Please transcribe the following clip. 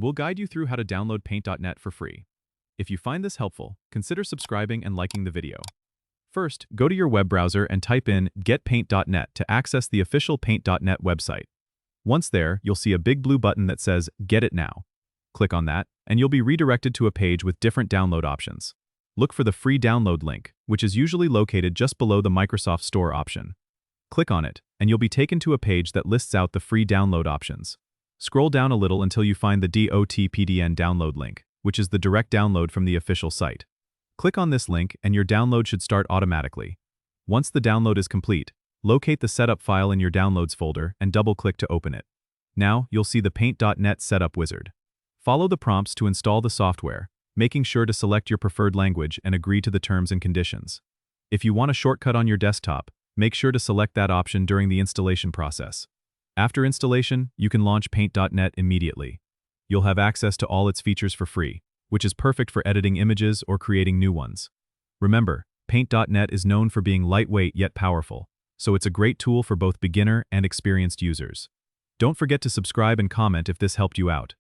we'll guide you through how to download Paint.net for free. If you find this helpful, consider subscribing and liking the video. First, go to your web browser and type in getpaint.net to access the official Paint.net website. Once there, you'll see a big blue button that says Get It Now. Click on that, and you'll be redirected to a page with different download options. Look for the free download link, which is usually located just below the Microsoft Store option. Click on it, and you'll be taken to a page that lists out the free download options. Scroll down a little until you find the .dotpdn download link, which is the direct download from the official site. Click on this link and your download should start automatically. Once the download is complete, locate the setup file in your Downloads folder and double-click to open it. Now, you'll see the Paint.net setup wizard. Follow the prompts to install the software, making sure to select your preferred language and agree to the terms and conditions. If you want a shortcut on your desktop, make sure to select that option during the installation process. After installation, you can launch Paint.net immediately. You'll have access to all its features for free, which is perfect for editing images or creating new ones. Remember, Paint.net is known for being lightweight yet powerful, so it's a great tool for both beginner and experienced users. Don't forget to subscribe and comment if this helped you out.